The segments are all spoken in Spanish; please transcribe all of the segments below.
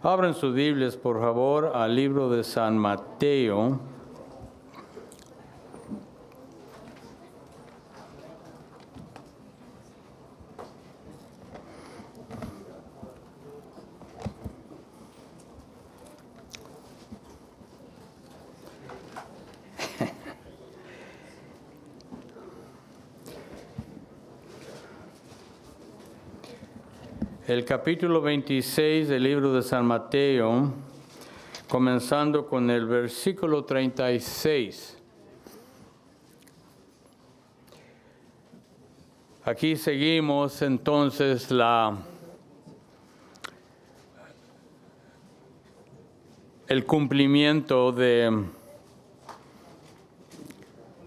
Abran sus Biblias, por favor, al libro de San Mateo. El capítulo 26 del libro de San Mateo, comenzando con el versículo 36. Aquí seguimos entonces el cumplimiento de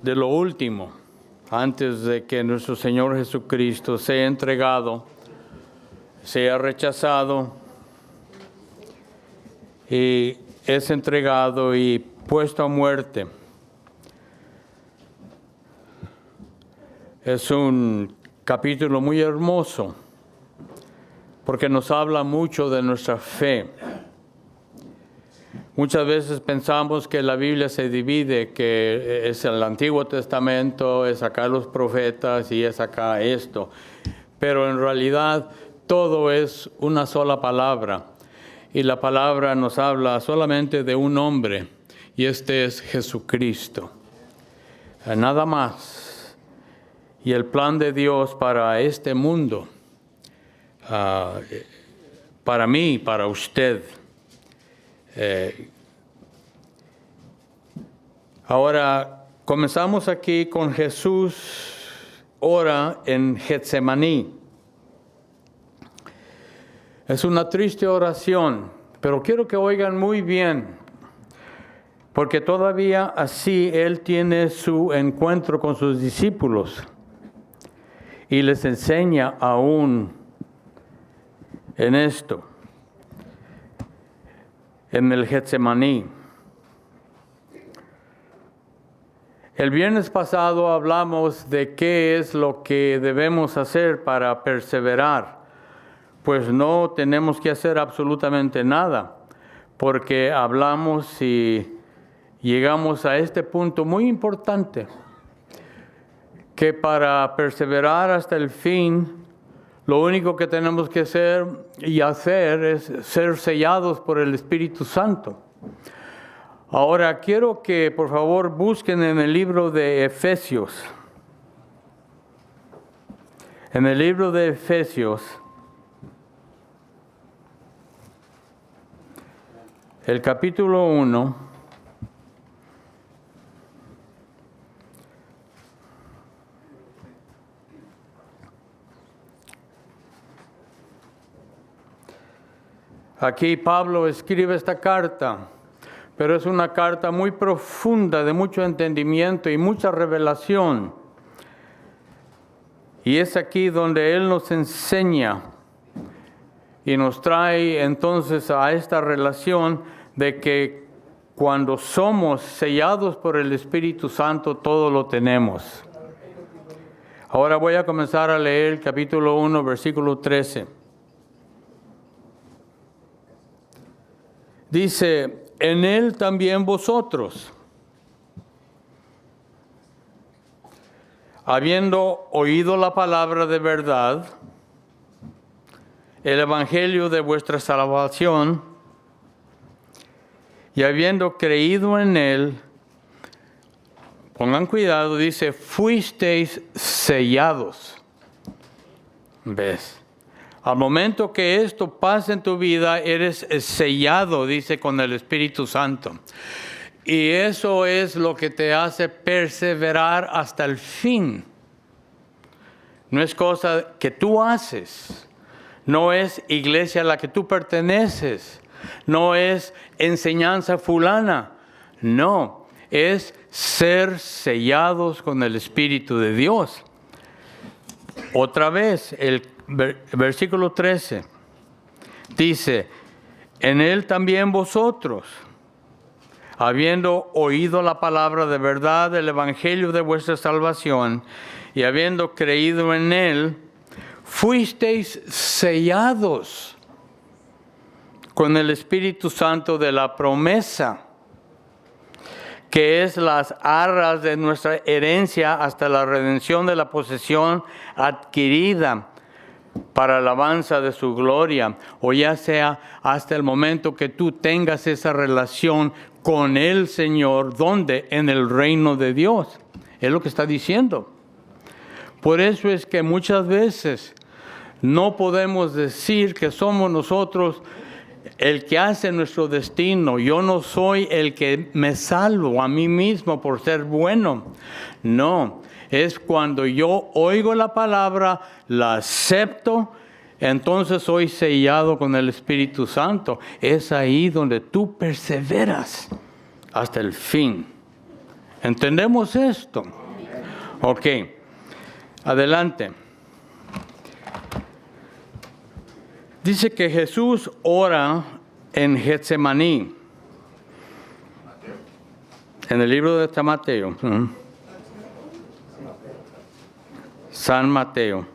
lo último, antes de que nuestro Señor Jesucristo sea entregado, sea rechazado y es entregado y puesto a muerte. Es un capítulo muy hermoso porque nos habla mucho de nuestra fe. Muchas veces pensamos que la Biblia se divide, que es el Antiguo Testamento, es acá los profetas y es acá esto, pero en realidad todo es una sola palabra, y la palabra nos habla solamente de un hombre, y este es Jesucristo. Nada más. Y el plan de Dios para este mundo, para mí, para usted. Ahora, comenzamos aquí con Jesús ora en Getsemaní. Es una triste oración, pero quiero que oigan muy bien, porque todavía así Él tiene su encuentro con sus discípulos y les enseña aún en esto, en el Getsemaní. El viernes pasado hablamos de qué es lo que debemos hacer para perseverar. Pues no tenemos que hacer absolutamente nada, porque hablamos y llegamos a este punto muy importante, que para perseverar hasta el fin, lo único que tenemos que hacer es ser sellados por el Espíritu Santo. Ahora quiero que por favor busquen en el libro de Efesios. En el libro de Efesios, el capítulo 1, aquí Pablo escribe esta carta, pero es una carta muy profunda, de mucho entendimiento y mucha revelación. Y es aquí donde él nos enseña y nos trae entonces a esta relación de que cuando somos sellados por el Espíritu Santo, todo lo tenemos. Ahora voy a comenzar a leer el capítulo 1, versículo 13. Dice, en Él también vosotros, habiendo oído la palabra de verdad, el evangelio de vuestra salvación, y habiendo creído en él, pongan cuidado, dice, fuisteis sellados. ¿Ves? Al momento que esto pasa en tu vida, eres sellado, dice, con el Espíritu Santo. Y eso es lo que te hace perseverar hasta el fin. No es cosa que tú haces. No es iglesia a la que tú perteneces. No es enseñanza fulana. No, es ser sellados con el Espíritu de Dios. Otra vez, el versículo 13 dice, en Él también vosotros, habiendo oído la palabra de verdad del evangelio de vuestra salvación, y habiendo creído en Él, fuisteis sellados con el Espíritu Santo de la promesa, que es las arras de nuestra herencia hasta la redención de la posesión adquirida para alabanza de su gloria, o ya sea hasta el momento que tú tengas esa relación con el Señor, donde en el reino de Dios. Es lo que está diciendo. Por eso es que muchas veces no podemos decir que somos nosotros el que hace nuestro destino. Yo no soy el que me salvo a mí mismo por ser bueno. No, es cuando yo oigo la palabra, la acepto, entonces soy sellado con el Espíritu Santo. Es ahí donde tú perseveras hasta el fin. ¿Entendemos esto? Ok, adelante. Dice que Jesús ora en Getsemaní, en el libro de San Mateo. San Mateo.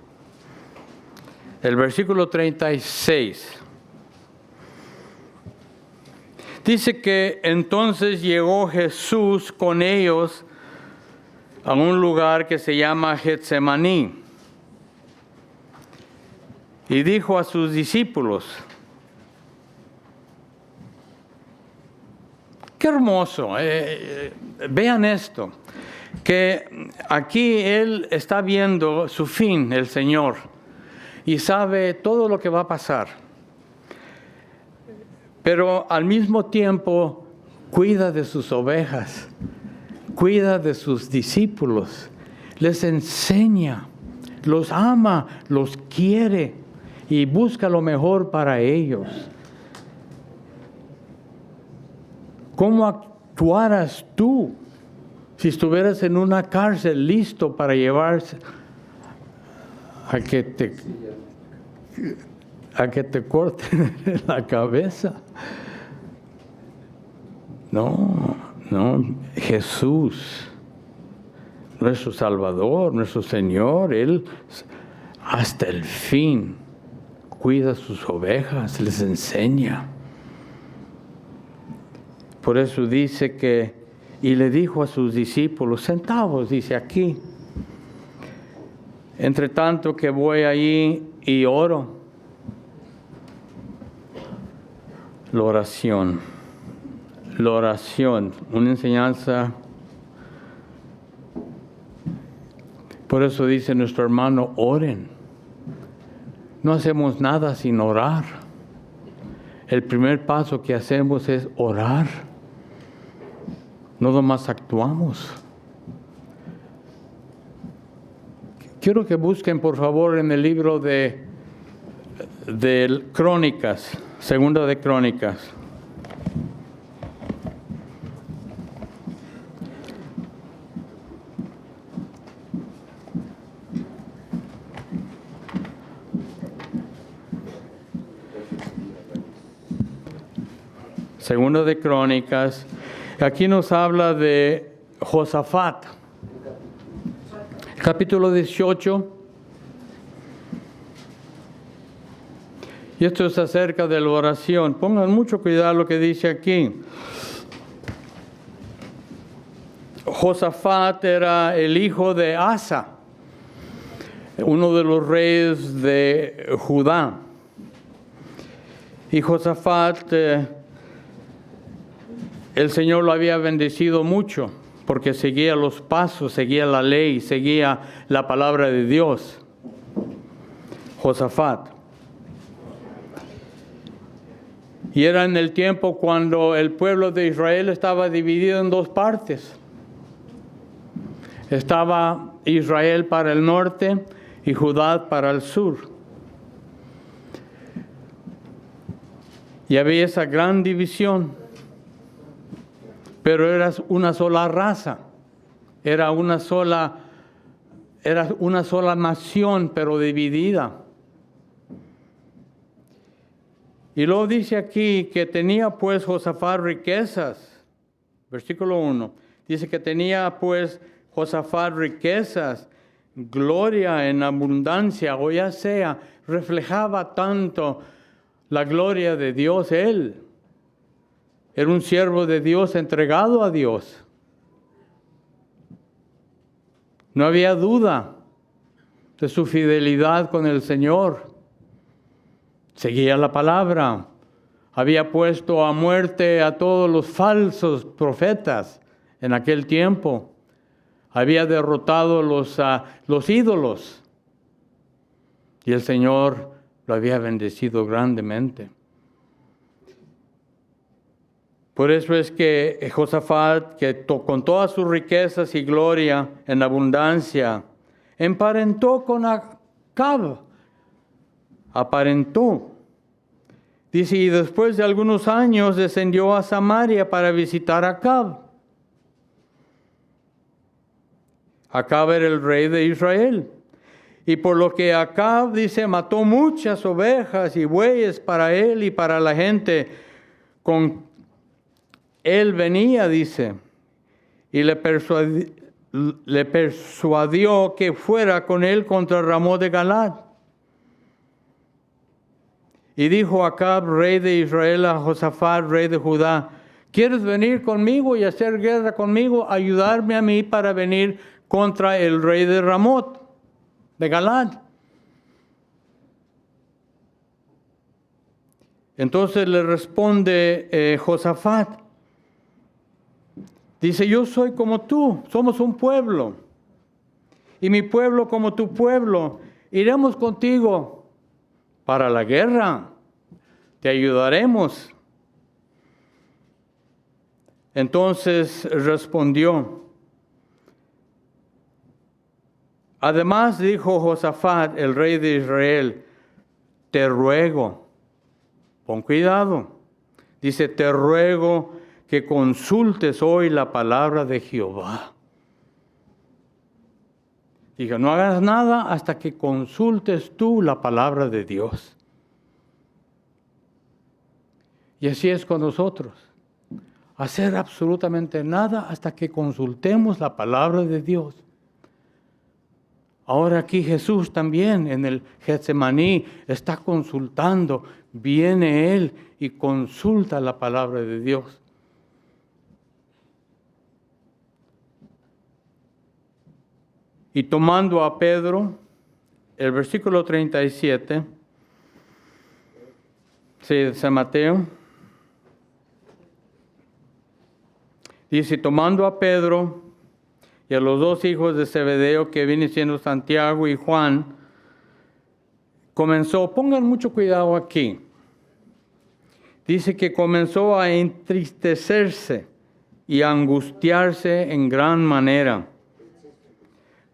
El versículo 36. Dice que entonces llegó Jesús con ellos a un lugar que se llama Getsemaní. Y dijo a sus discípulos, qué hermoso, vean esto, que aquí Él está viendo su fin, el Señor, y sabe todo lo que va a pasar. Pero al mismo tiempo cuida de sus ovejas, cuida de sus discípulos, les enseña, los ama, los quiere y busca lo mejor para ellos. ¿Cómo actuaras tú si estuvieras en una cárcel listo para llevarse a que te corten la cabeza? No, Jesús, nuestro Salvador, nuestro Señor, Él hasta el fin cuida sus ovejas, les enseña. Por eso dice que, y le dijo a sus discípulos, sentaos, dice aquí, entre tanto que voy allí y oro. La oración, una enseñanza. Por eso dice nuestro hermano, oren. No hacemos nada sin orar. El primer paso que hacemos es orar. No nomás actuamos. Quiero que busquen, por favor, en el libro de Crónicas, Segunda de Crónicas. Segundo de Crónicas, aquí nos habla de Josafat. Capítulo 18. Y esto es acerca de la oración. Pongan mucho cuidado lo que dice aquí. Josafat era el hijo de Asa, uno de los reyes de Judá. Y Josafat, el Señor lo había bendecido mucho porque seguía los pasos, seguía la ley, seguía la palabra de Dios. Josafat. Y era en el tiempo cuando el pueblo de Israel estaba dividido en dos partes. Estaba Israel para el norte y Judá para el sur. Y había esa gran división. Pero era una sola raza, era una sola nación, pero dividida. Y luego dice aquí que tenía pues Josafat riquezas. Versículo 1. Dice que tenía pues Josafat riquezas, gloria en abundancia, o ya sea, reflejaba tanto la gloria de Dios él. Era un siervo de Dios entregado a Dios. No había duda de su fidelidad con el Señor. Seguía la palabra. Había puesto a muerte a todos los falsos profetas en aquel tiempo. Había derrotado los ídolos. Y el Señor lo había bendecido grandemente. Por eso es que Josafat, que con todas sus riquezas y gloria en abundancia, emparentó con Acab. Aparentó. Dice, y después de algunos años descendió a Samaria para visitar a Acab. Acab era el rey de Israel. Y por lo que Acab, dice, mató muchas ovejas y bueyes para él y para la gente con él venía, dice, y le persuadió que fuera con él contra Ramón de Galad. Y dijo Acab, rey de Israel, a Josafat, rey de Judá, ¿quieres venir conmigo y hacer guerra conmigo? Ayudarme a mí para venir contra el rey de Ramón de Galad. Entonces le responde Josafat. Dice, yo soy como tú, somos un pueblo. Y mi pueblo como tu pueblo. Iremos contigo para la guerra. Te ayudaremos. Entonces respondió. Además dijo Josafat, el rey de Israel, te ruego, pon cuidado. Dice, te ruego que consultes hoy la palabra de Jehová. Dijo, no hagas nada hasta que consultes tú la palabra de Dios. Y así es con nosotros. Hacer absolutamente nada hasta que consultemos la palabra de Dios. Ahora aquí Jesús también en el Getsemaní está consultando. Viene Él y consulta la palabra de Dios. Y tomando a Pedro, el versículo 37, de San Mateo, dice, tomando a Pedro y a los dos hijos de Zebedeo, que vienen siendo Santiago y Juan, comenzó, pongan mucho cuidado aquí, dice que comenzó a entristecerse y a angustiarse en gran manera.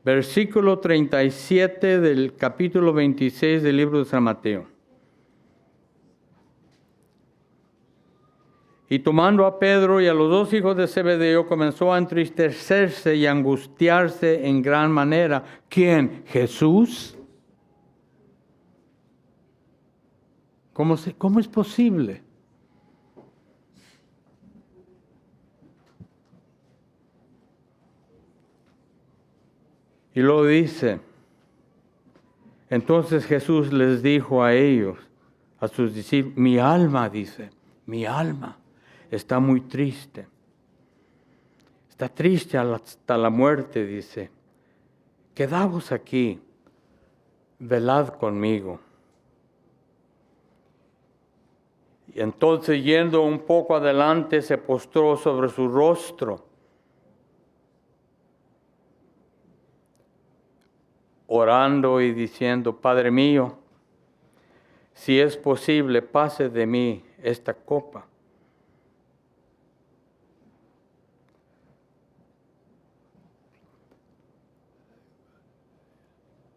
Versículo 37 del capítulo 26 del libro de San Mateo. Y tomando a Pedro y a los dos hijos de Zebedeo, comenzó a entristecerse y a angustiarse en gran manera. ¿Quién? ¿Jesús? ¿Cómo es posible? Y luego dice, entonces Jesús les dijo a ellos, a sus discípulos, mi alma, dice, mi alma está muy triste. Está triste hasta la muerte, dice. Quedaos aquí, velad conmigo. Y entonces yendo un poco adelante, se postró sobre su rostro, orando y diciendo, Padre mío, si es posible, pase de mí esta copa.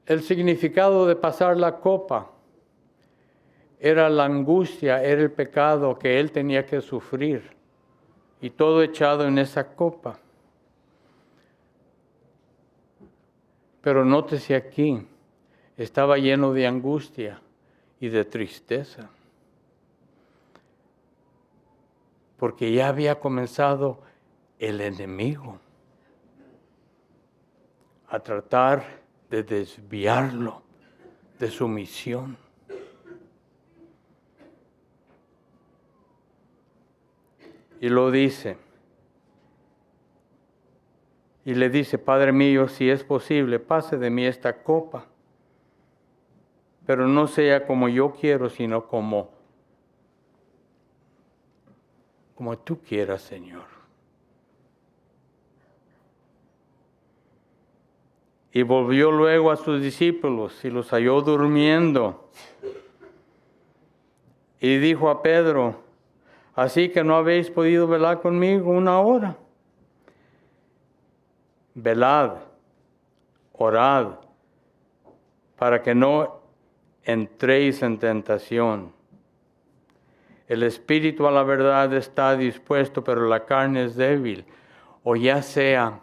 El significado de pasar la copa era la angustia, era el pecado que él tenía que sufrir, y todo echado en esa copa. Pero nótese aquí, estaba lleno de angustia y de tristeza, porque ya había comenzado el enemigo a tratar de desviarlo de su misión. Y lo dice. Y le dice, Padre mío, si es posible, pase de mí esta copa. Pero no sea como yo quiero, sino como tú quieras, Señor. Y volvió luego a sus discípulos y los halló durmiendo. Y dijo a Pedro, así que no habéis podido velar conmigo una hora. Velad, orad, para que no entréis en tentación. El espíritu a la verdad está dispuesto, pero la carne es débil. O ya sea,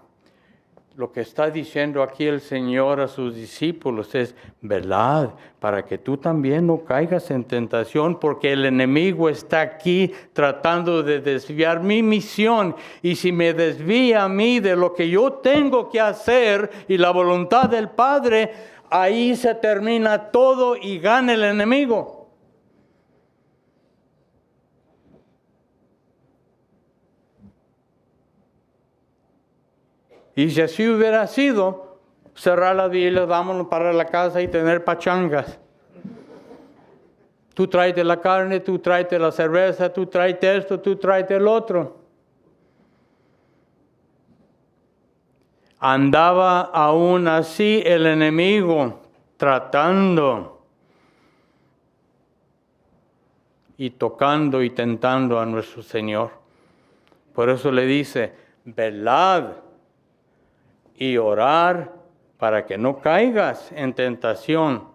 lo que está diciendo aquí el Señor a sus discípulos es, velad, para que tú también no caigas en tentación, porque el enemigo está aquí tratando de desviar mi misión. Y si me desvía a mí de lo que yo tengo que hacer y la voluntad del Padre, ahí se termina todo y gana el enemigo. Y si así hubiera sido, cerrar la Biblia, vámonos para la casa y tener pachangas. Tú tráete la carne, tú tráete la cerveza, tú tráete esto, tú tráete el otro. Andaba aún así el enemigo tratando y tocando y tentando a nuestro Señor. Por eso le dice, velad y orar para que no caigas en tentación.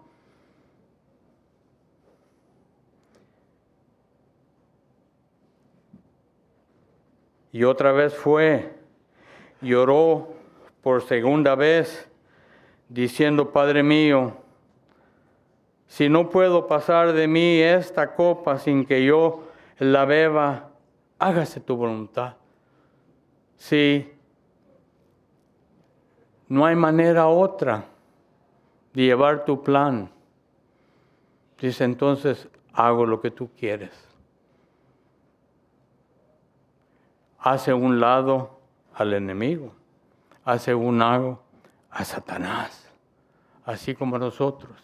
Y otra vez fue y oró por segunda vez, diciendo, Padre mío, si no puedo pasar de mí esta copa sin que yo la beba, hágase tu voluntad. Sí. No hay manera otra de llevar tu plan. Dice, entonces hago lo que tú quieres. Hace un lado al enemigo. Hace un lado a Satanás. Así como nosotros.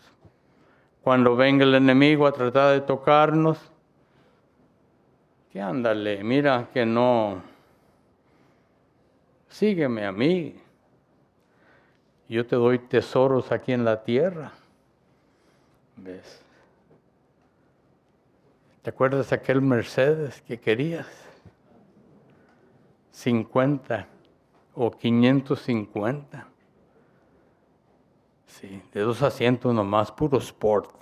Cuando venga el enemigo a tratar de tocarnos, que ándale, mira que no. Sígueme a mí. Yo te doy tesoros aquí en la tierra. ¿Ves? ¿Te acuerdas de aquel Mercedes que querías? 50 o 550. Sí, de 2 asientos nomás, puro sport.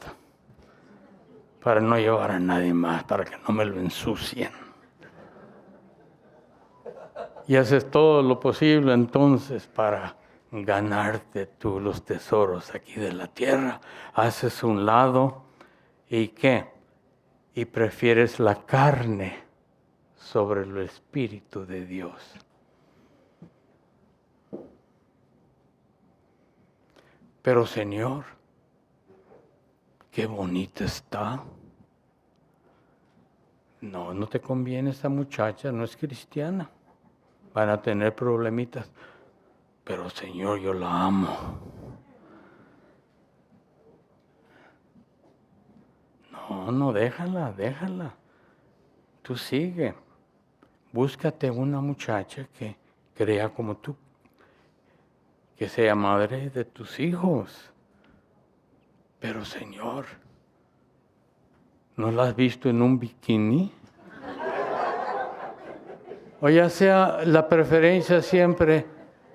Para no llevar a nadie más, para que no me lo ensucien. Y haces todo lo posible entonces para ganarte tú los tesoros aquí de la tierra. Haces un lado y ¿qué? Y prefieres la carne sobre el Espíritu de Dios. Pero Señor, qué bonita está. No, no te conviene esa muchacha, no es cristiana. Van a tener problemitas. Pero Señor, yo la amo. No, déjala. Tú sigue. Búscate una muchacha que crea como tú. Que sea madre de tus hijos. Pero Señor, ¿no la has visto en un bikini? O ya sea la preferencia siempre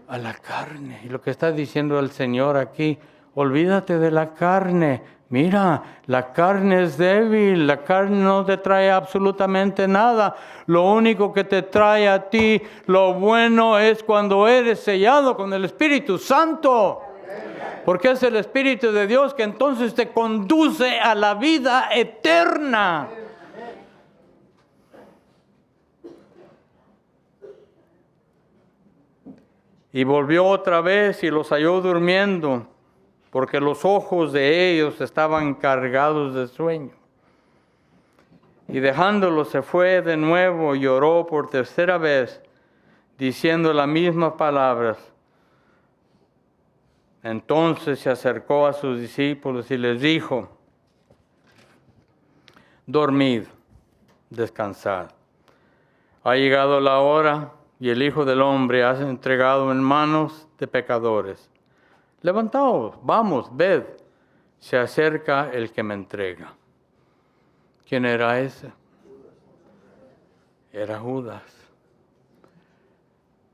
a la carne. Y lo que está diciendo el Señor aquí, olvídate de la carne. Mira, la carne es débil, la carne no te trae absolutamente nada. Lo único que te trae a ti, lo bueno es cuando eres sellado con el Espíritu Santo. Porque es el Espíritu de Dios que entonces te conduce a la vida eterna. Y volvió otra vez y los halló durmiendo, porque los ojos de ellos estaban cargados de sueño. Y dejándolo se fue de nuevo y oró por tercera vez, diciendo las mismas palabras. Entonces se acercó a sus discípulos y les dijo: dormid, descansad. Ha llegado la hora y el Hijo del Hombre ha sido entregado en manos de pecadores. Levantaos, vamos, ved, se acerca el que me entrega. ¿Quién era ese? Era Judas.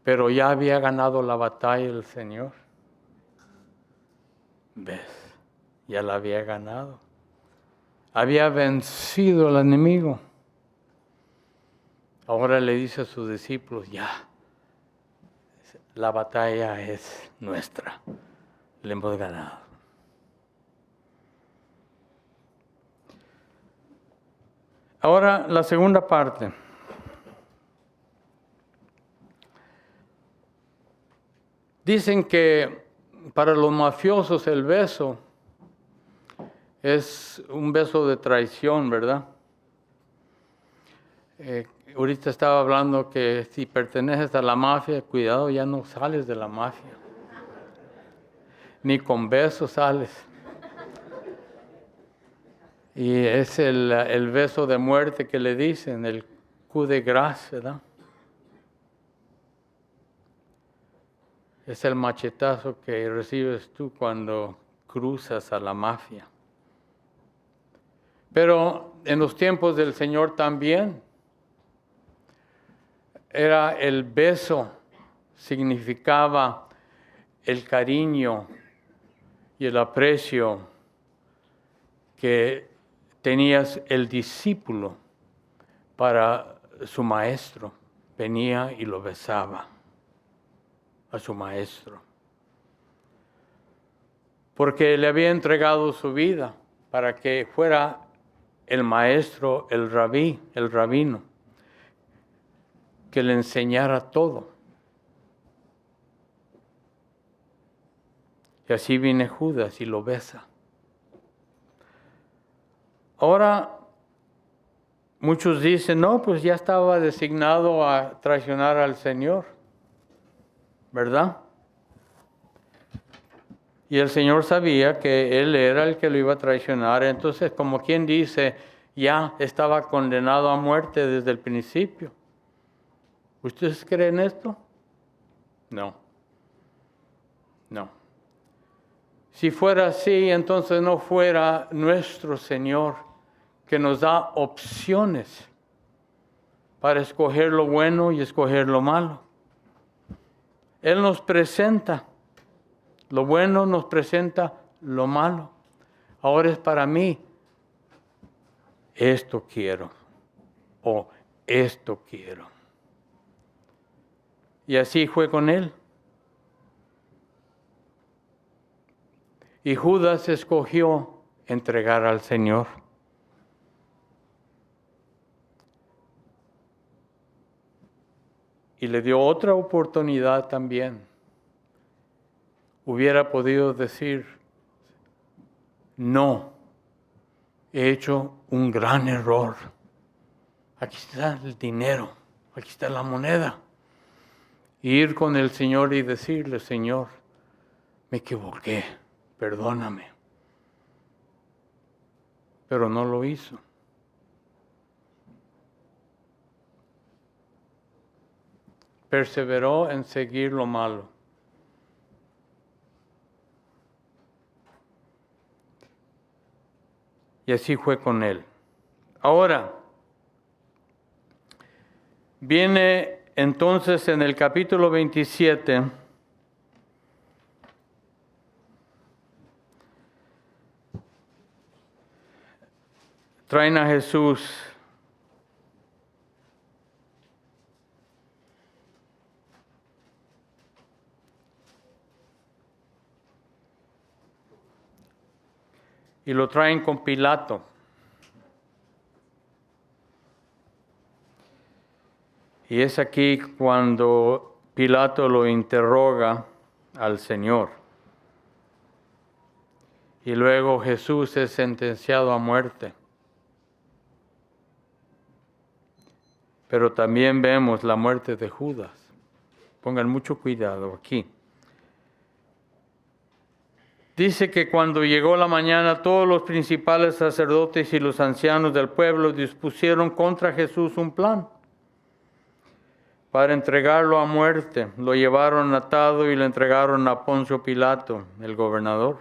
Pero ya había ganado la batalla el Señor. ¿Ves? Ya la había ganado. Había vencido al enemigo. Ahora le dice a sus discípulos: ya, la batalla es nuestra. Le hemos ganado. Ahora la segunda parte. Dicen que para los mafiosos el beso es un beso de traición, ¿verdad? Ahorita estaba hablando que si perteneces a la mafia, cuidado, ya no sales de la mafia. Ni con besos sales. Y es el beso de muerte que le dicen, el coup de grâce, ¿verdad? Es el machetazo que recibes tú cuando cruzas a la mafia. Pero en los tiempos del Señor también era el beso, significaba el cariño y el aprecio que tenías el discípulo para su maestro. Venía y lo besaba a su maestro, porque le había entregado su vida para que fuera el maestro, el rabí, el rabino, que le enseñara todo. Y así viene Judas y lo besa. Ahora, muchos dicen: no, pues ya estaba designado a traicionar al Señor, ¿verdad? Y el Señor sabía que Él era el que lo iba a traicionar. Entonces, como quien dice, ya estaba condenado a muerte desde el principio. ¿Ustedes creen esto? No. No. Si fuera así, entonces no fuera nuestro Señor que nos da opciones para escoger lo bueno y escoger lo malo. Él nos presenta lo bueno, nos presenta lo malo. Ahora es para mí, esto quiero o esto quiero. Y así fue con él. Y Judas escogió entregar al Señor. Y le dio otra oportunidad también. Hubiera podido decir: no, he hecho un gran error. Aquí está el dinero, aquí está la moneda. Ir con el Señor y decirle: Señor, me equivoqué, perdóname. Pero no lo hizo. Perseveró en seguir lo malo. Y así fue con él. Ahora, viene entonces en el capítulo 27, traen a Jesús y lo traen con Pilato. Y es aquí cuando Pilato lo interroga al Señor. Y luego Jesús es sentenciado a muerte. Pero también vemos la muerte de Judas. Pongan mucho cuidado aquí. Dice que cuando llegó la mañana, todos los principales sacerdotes y los ancianos del pueblo dispusieron contra Jesús un plan para entregarlo a muerte. Lo llevaron atado y lo entregaron a Poncio Pilato, el gobernador.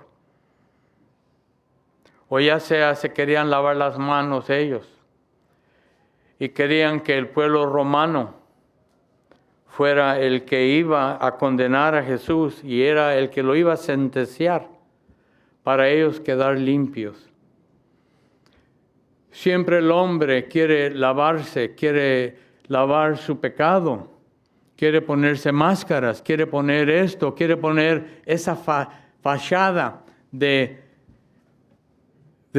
O ya sea, se querían lavar las manos ellos y querían que el pueblo romano fuera el que iba a condenar a Jesús y era el que lo iba a sentenciar para ellos quedar limpios. Siempre el hombre quiere lavarse, quiere lavar su pecado, quiere ponerse máscaras, quiere poner esto, quiere poner esa fachada de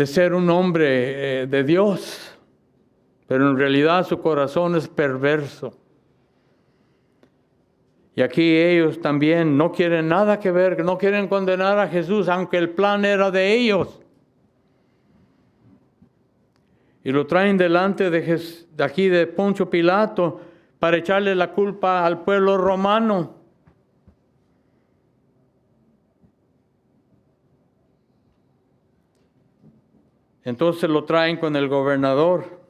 ser un hombre de Dios, pero en realidad su corazón es perverso. Y aquí ellos también no quieren nada que ver, no quieren condenar a Jesús, aunque el plan era de ellos. Y lo traen delante de aquí de Poncio Pilato para echarle la culpa al pueblo romano. Entonces lo traen con el gobernador.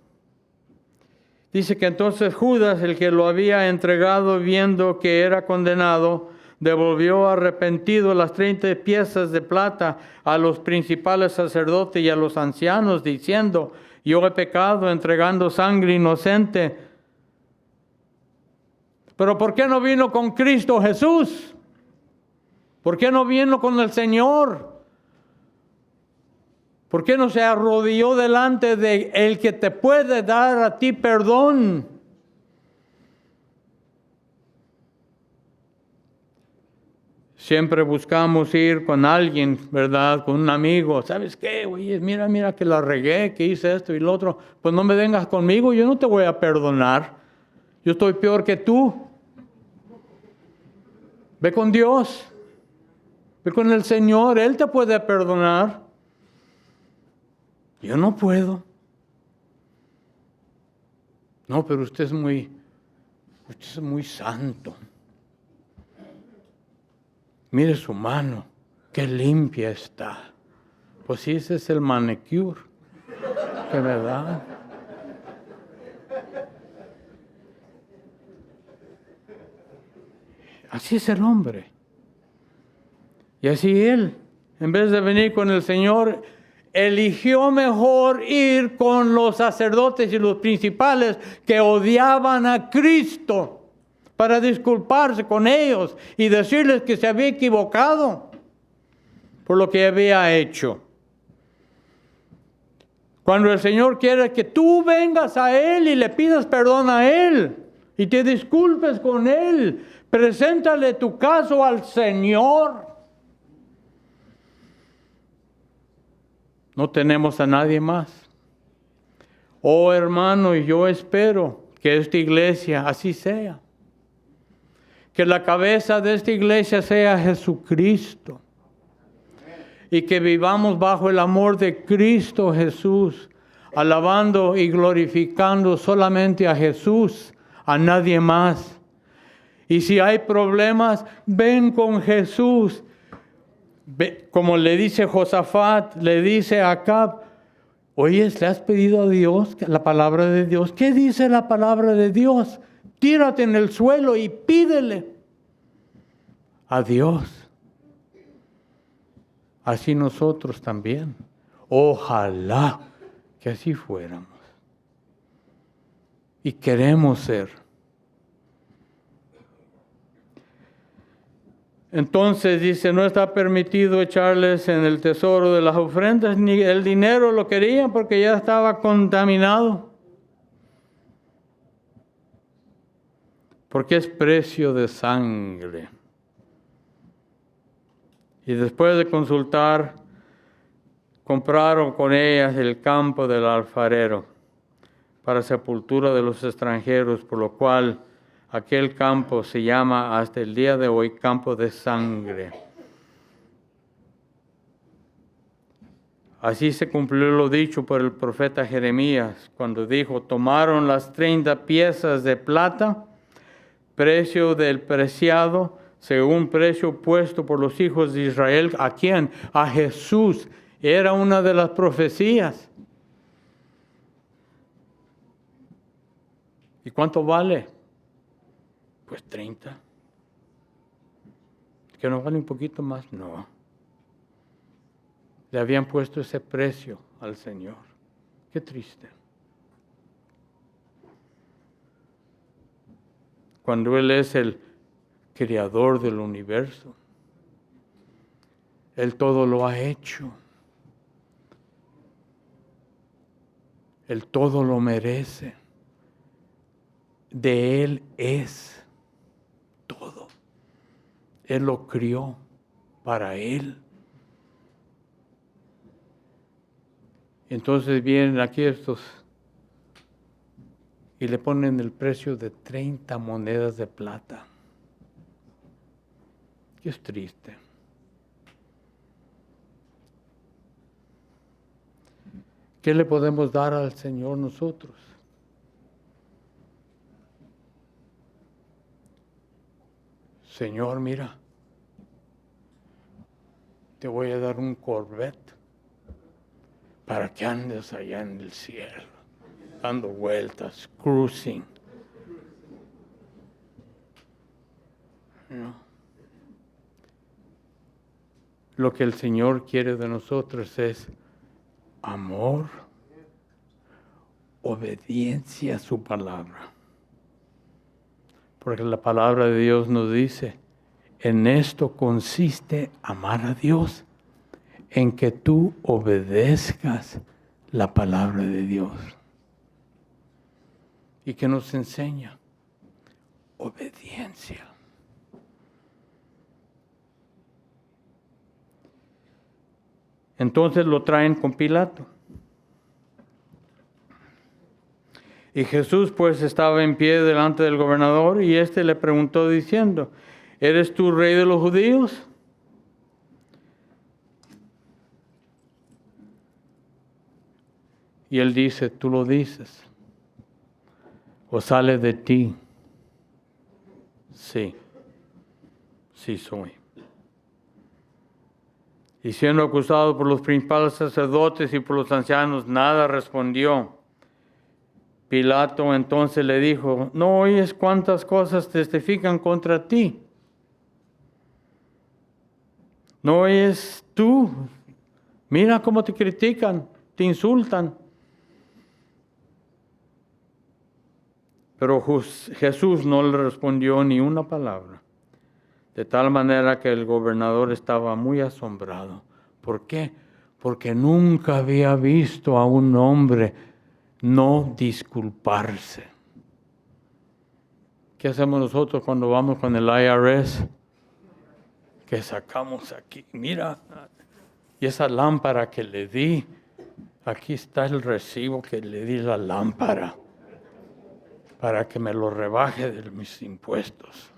Dice que entonces Judas, el que lo había entregado viendo que era condenado, devolvió arrepentido las 30 piezas de plata a los principales sacerdotes y a los ancianos, diciendo: yo he pecado entregando sangre inocente. Pero ¿por qué no vino con Cristo Jesús? ¿Por qué no vino con el Señor? ¿Por qué no se arrodilló delante de el que te puede dar a ti perdón? Siempre buscamos ir con alguien, ¿verdad? Con un amigo. ¿Sabes qué? Oye, mira que la regué, que hice esto y lo otro. Pues no me vengas conmigo, yo no te voy a perdonar. Yo estoy peor que tú. Ve con Dios. Ve con el Señor, Él te puede perdonar. Yo no puedo. No, pero usted es muy santo. Mire su mano, qué limpia está. Pues sí, ese es el manicure, de verdad. Así es el hombre. Y así él, en vez de venir con el Señor, eligió mejor ir con los sacerdotes y los principales que odiaban a Cristo para disculparse con ellos y decirles que se había equivocado por lo que había hecho. Cuando el Señor quiere que tú vengas a Él y le pidas perdón a Él y te disculpes con Él, preséntale tu caso al Señor. No tenemos a nadie más. Oh hermano, yo espero que esta iglesia así sea. Que la cabeza de esta iglesia sea Jesucristo. Y que vivamos bajo el amor de Cristo Jesús, alabando y glorificando solamente a Jesús, a nadie más. Y si hay problemas, ven con Jesús. Como le dice Josafat, le dice a Acab: oye, ¿le has pedido a Dios la palabra de Dios? ¿Qué dice la palabra de Dios? Tírate en el suelo y pídele a Dios. Así nosotros también. Ojalá que así fuéramos. Y queremos ser. Entonces dice, no está permitido echarles en el tesoro de las ofrendas, ni el dinero lo querían porque ya estaba contaminado. Porque es precio de sangre. Y después de consultar, compraron con ellas el campo del alfarero para sepultura de los extranjeros, por lo cual aquel campo se llama hasta el día de hoy campo de sangre. Así se cumplió lo dicho por el profeta Jeremías, cuando dijo, tomaron las 30 piezas de plata, precio del preciado, según precio puesto por los hijos de Israel. ¿A quién? A Jesús. Era una de las profecías. ¿Y cuánto vale? Pues 30. ¿Que no vale un poquito más? No. Le habían puesto ese precio al Señor. Qué triste. Cuando Él es el creador del universo, Él todo lo ha hecho. Él todo lo merece. De Él es todo. Él lo crió para Él. Entonces vienen aquí estos y le ponen el precio de 30 monedas de plata. Y es triste. ¿Qué le podemos dar al Señor nosotros? Señor, mira, te voy a dar un Corvette para que andes allá en el cielo, dando vueltas, cruising. ¿No? Lo que el Señor quiere de nosotros es amor, obediencia a su palabra. Porque la palabra de Dios nos dice, en esto consiste amar a Dios, en que tú obedezcas la palabra de Dios. ¿Y qué nos enseña? Obediencia. Entonces lo traen con Pilato. Y Jesús pues estaba en pie delante del gobernador y éste le preguntó diciendo, ¿eres tú rey de los judíos? Y él dice, tú lo dices. ¿O sale de ti? Sí, sí soy. Y siendo acusado por los principales sacerdotes y por los ancianos, nada respondió. Pilato entonces le dijo, ¿no oyes cuántas cosas testifican contra ti? ¿No oyes tú? Mira cómo te critican, te insultan. Pero Jesús no le respondió ni una palabra. De tal manera que el gobernador estaba muy asombrado. ¿Por qué? Porque nunca había visto a un hombre no disculparse. ¿Qué hacemos nosotros cuando vamos con el IRS? Que sacamos aquí, mira, y esa lámpara que le di, aquí está el recibo que le di la lámpara, para que me lo rebaje de mis impuestos.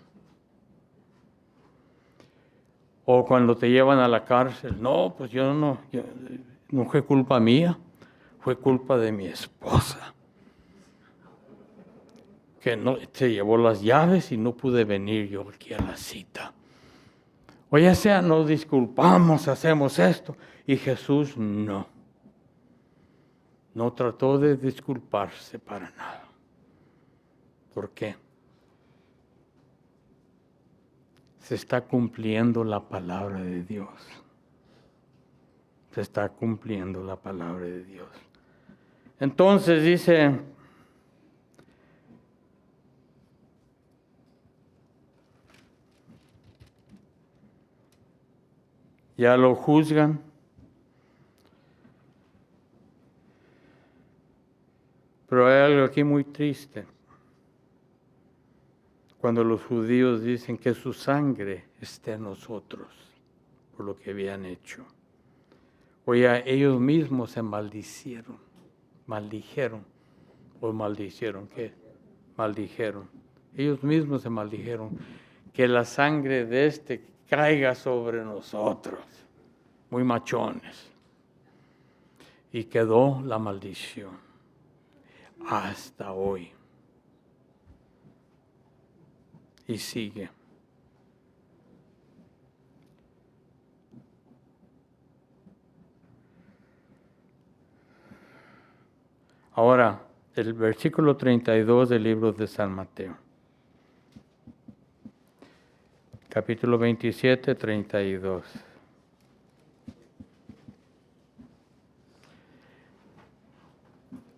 O cuando te llevan a la cárcel, no, pues no fue culpa mía, fue culpa de mi esposa, que no se llevó las llaves y no pude venir yo aquí a la cita. O ya sea, nos disculpamos, hacemos esto. Y Jesús no trató de disculparse para nada. ¿Por qué? Se está cumpliendo la palabra de Dios. Se está cumpliendo la palabra de Dios. Entonces dice, ya lo juzgan. Pero hay algo aquí muy triste. Cuando los judíos dicen que su sangre esté en nosotros por lo que habían hecho. Oye, ellos mismos se maldijeron. ¿O maldicieron qué? Maldijeron. Ellos mismos se maldijeron. Que la sangre de este caiga sobre nosotros. Muy machones. Y quedó la maldición hasta hoy. Y sigue. Ahora, el versículo 32 del libro de San Mateo. Capítulo 27, 32.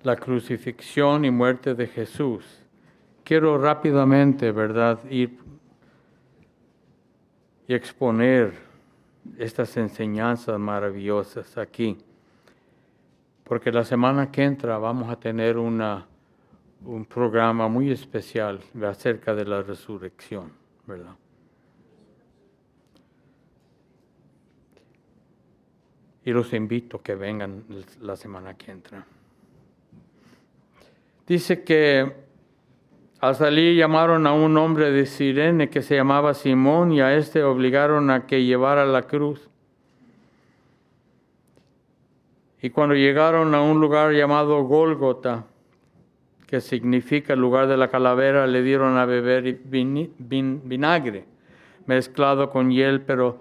La crucifixión y muerte de Jesús. Quiero rápidamente, ¿verdad?, ir y exponer estas enseñanzas maravillosas aquí. Porque la semana que entra vamos a tener un programa muy especial acerca de la resurrección, ¿verdad? Y los invito a que vengan la semana que entra. Dice que al salir llamaron a un hombre de Cirene que se llamaba Simón y a este obligaron a que llevara la cruz. Y cuando llegaron a un lugar llamado Gólgota, que significa el lugar de la calavera, le dieron a beber vinagre mezclado con hiel, pero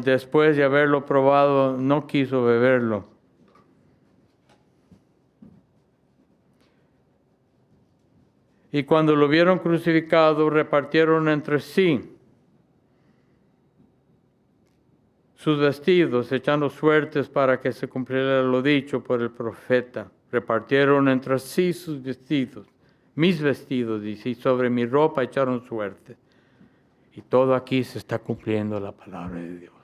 después de haberlo probado no quiso beberlo. Y cuando lo vieron crucificado, repartieron entre sí sus vestidos, echando suertes para que se cumpliera lo dicho por el profeta. Repartieron entre sí sus vestidos, mis vestidos, dice, y sobre mi ropa echaron suerte. Y todo aquí se está cumpliendo la palabra de Dios.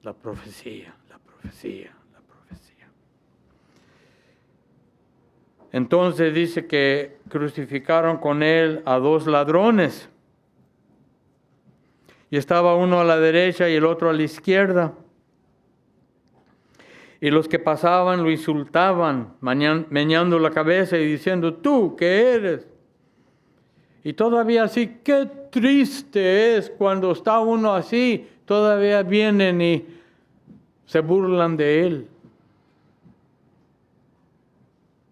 La profecía, la profecía, la profecía. Entonces dice que crucificaron con él a 2 ladrones. Y estaba uno a la derecha y el otro a la izquierda. Y los que pasaban lo insultaban, meneando la cabeza y diciendo, ¿tú qué eres? Y todavía así, qué triste es cuando está uno así, todavía vienen y se burlan de él.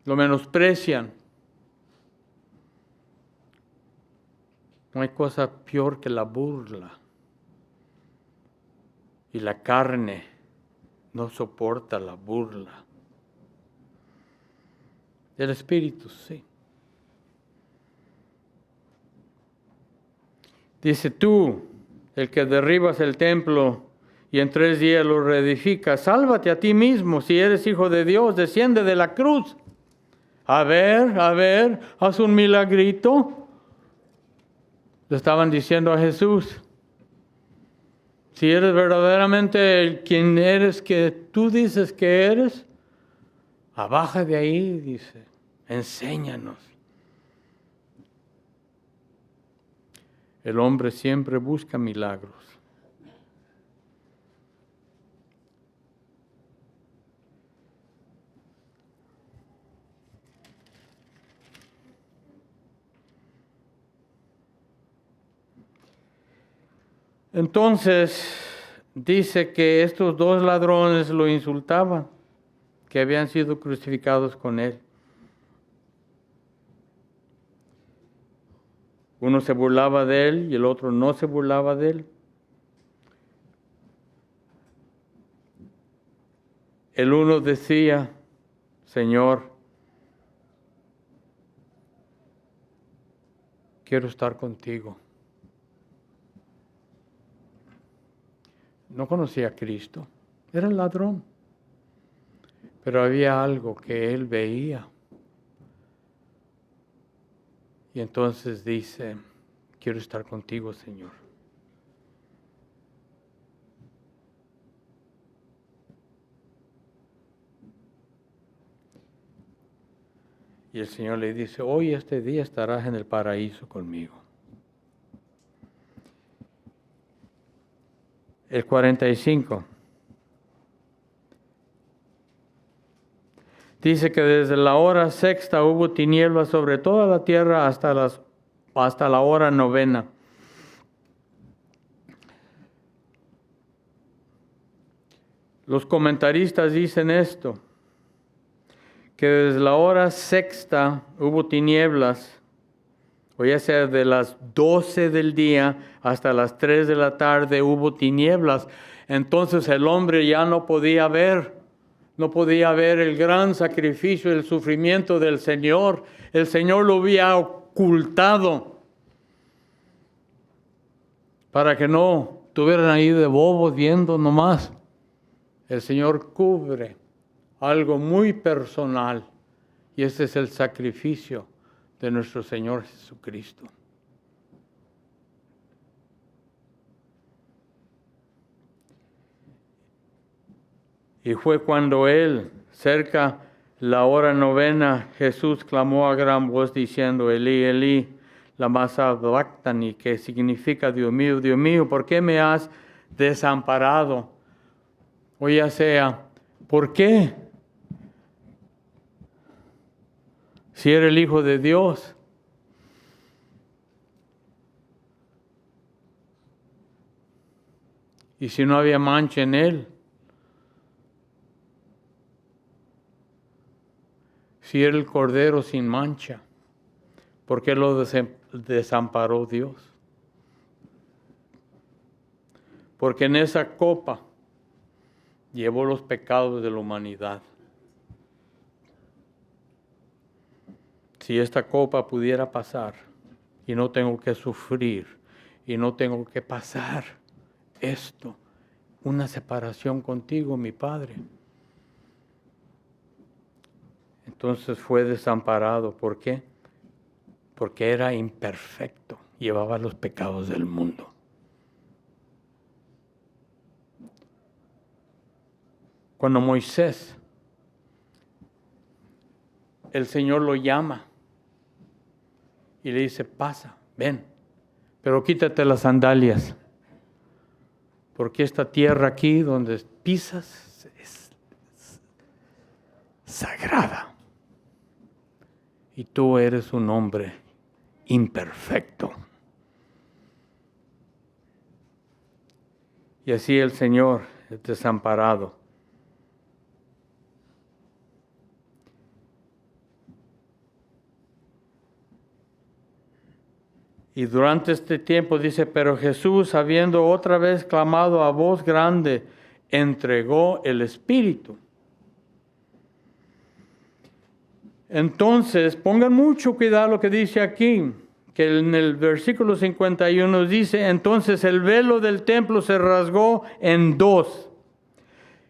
Lo menosprecian. No hay cosa peor que la burla. Y la carne no soporta la burla. El espíritu sí. Dice tú, el que derribas el templo y en 3 días lo reedificas, sálvate a ti mismo, si eres hijo de Dios, desciende de la cruz. A ver, haz un milagrito. Le estaban diciendo a Jesús. Si eres verdaderamente quien eres que tú dices que eres, baja de ahí, dice, enséñanos. El hombre siempre busca milagros. Entonces, dice que estos 2 ladrones lo insultaban, que habían sido crucificados con él. Uno se burlaba de él y el otro no se burlaba de él. El uno decía, Señor, quiero estar contigo. No conocía a Cristo, era el ladrón. Pero había algo que él veía. Y entonces dice, quiero estar contigo, Señor. Y el Señor le dice, hoy este día estarás en el paraíso conmigo. El 45. Dice que desde la hora 6 hubo tinieblas sobre toda la tierra hasta la hora 9. Los comentaristas dicen esto. que desde la hora sexta hubo tinieblas, o ya sea de las 12 del día hasta las 3 de la tarde hubo tinieblas. Entonces el hombre ya no podía ver el gran sacrificio, el sufrimiento del Señor. El Señor lo había ocultado para que no estuvieran ahí de bobos viendo nomás. El Señor cubre algo muy personal, y ese es el sacrificio de nuestro Señor Jesucristo. Y fue cuando Él, cerca la hora novena, Jesús clamó a gran voz diciendo, Elí, Elí, lama sabactani, que significa, Dios mío, ¿por qué me has desamparado? O ya sea, ¿por qué? Si era el Hijo de Dios. Y si no había mancha en Él. Si era el Cordero sin mancha, ¿por qué lo desamparó Dios? Porque en esa copa llevó los pecados de la humanidad. Si esta copa pudiera pasar y no tengo que sufrir y no tengo que pasar esto, una separación contigo, mi Padre. Entonces fue desamparado. ¿Por qué? Porque era imperfecto, llevaba los pecados del mundo. Cuando Moisés, el Señor lo llama y le dice, pasa, ven, pero quítate las sandalias, porque esta tierra aquí donde pisas es sagrada. Y tú eres un hombre imperfecto. Y así el Señor es desamparado. Y durante este tiempo dice, pero Jesús, habiendo otra vez clamado a voz grande, entregó el Espíritu. Entonces, pongan mucho cuidado lo que dice aquí, que en el versículo 51 dice, entonces el velo del templo se rasgó en dos,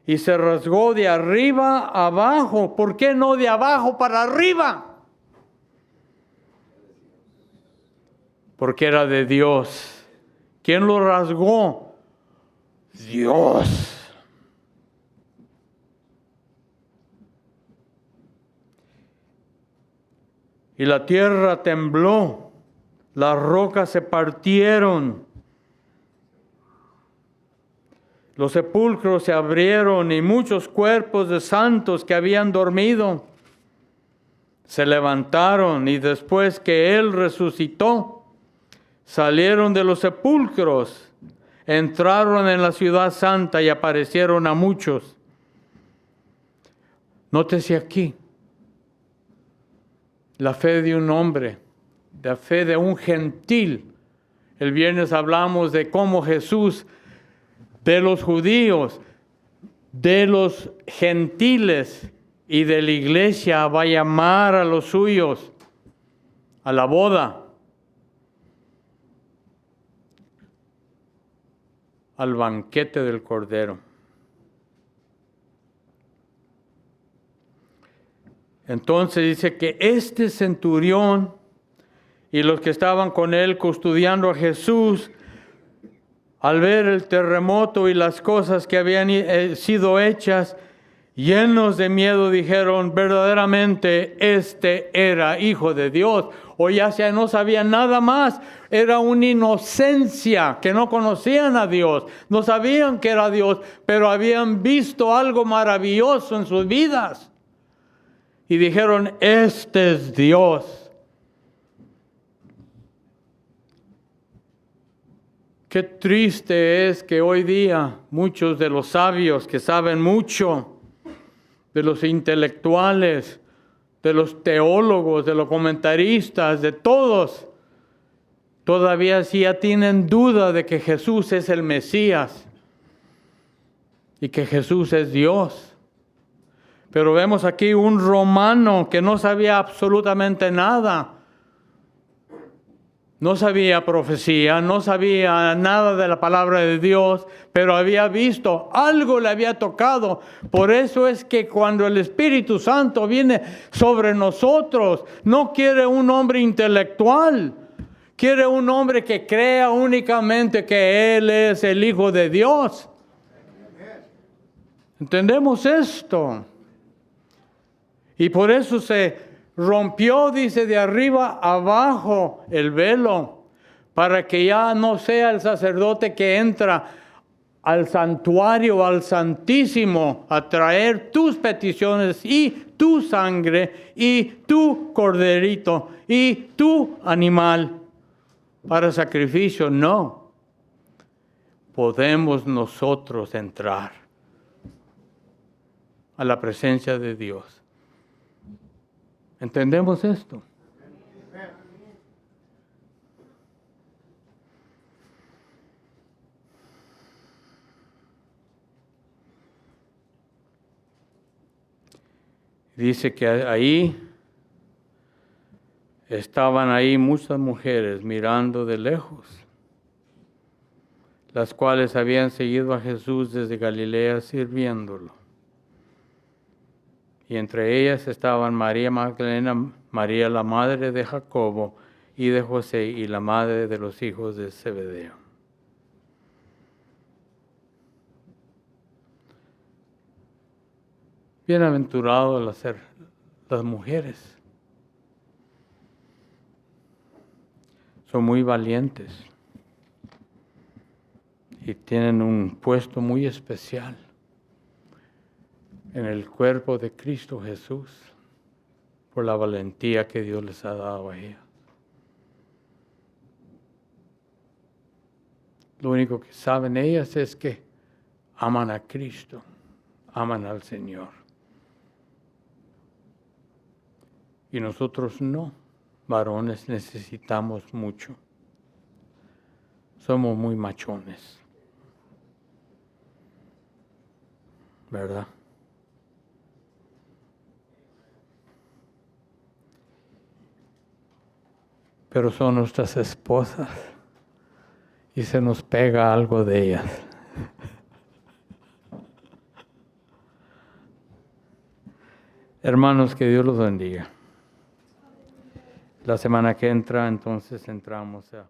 y se rasgó de arriba a abajo. ¿Por qué no de abajo para arriba? Porque era de Dios. ¿Quién lo rasgó? Dios. Y la tierra tembló, las rocas se partieron, los sepulcros se abrieron y muchos cuerpos de santos que habían dormido se levantaron, y después que Él resucitó, salieron de los sepulcros, entraron en la ciudad santa y aparecieron a muchos. Nótese aquí. La fe de un hombre, la fe de un gentil. El viernes hablamos de cómo Jesús, de los judíos, de los gentiles y de la iglesia, va a llamar a los suyos a la boda, al banquete del Cordero. Entonces dice que este centurión y los que estaban con él custodiando a Jesús, al ver el terremoto y las cosas que habían sido hechas, llenos de miedo, dijeron, verdaderamente este era Hijo de Dios. O ya sea, no sabían nada más, era una inocencia, que no conocían a Dios, no sabían que era Dios, pero habían visto algo maravilloso en sus vidas. Y dijeron, este es Dios. Qué triste es que hoy día muchos de los sabios que saben mucho, de los intelectuales, de los teólogos, de los comentaristas, de todos, todavía sí ya tienen duda de que Jesús es el Mesías y que Jesús es Dios. Pero vemos aquí un romano que no sabía absolutamente nada. No sabía profecía, no sabía nada de la palabra de Dios, pero había visto, algo le había tocado. Por eso es que cuando el Espíritu Santo viene sobre nosotros, no quiere un hombre intelectual, quiere un hombre que crea únicamente que Él es el Hijo de Dios. ¿Entendemos esto? Y por eso se rompió, dice, de arriba abajo el velo, para que ya no sea el sacerdote que entra al santuario, al Santísimo, a traer tus peticiones y tu sangre y tu corderito y tu animal para sacrificio. No, podemos nosotros entrar a la presencia de Dios. ¿Entendemos esto? Dice que ahí estaban muchas mujeres mirando de lejos, las cuales habían seguido a Jesús desde Galilea sirviéndolo. Y entre ellas estaban María Magdalena, María la madre de Jacobo y de José y la madre de los hijos de Zebedeo. Bienaventurados las mujeres. Son muy valientes y tienen un puesto muy especial en el cuerpo de Cristo Jesús por la valentía que Dios les ha dado a ellas. Lo único que saben ellas es que aman a Cristo, aman al Señor. Y nosotros no, varones, necesitamos mucho. Somos muy machones, ¿verdad? Pero son nuestras esposas y se nos pega algo de ellas. Hermanos, que Dios los bendiga. La semana que entra, entonces entramos a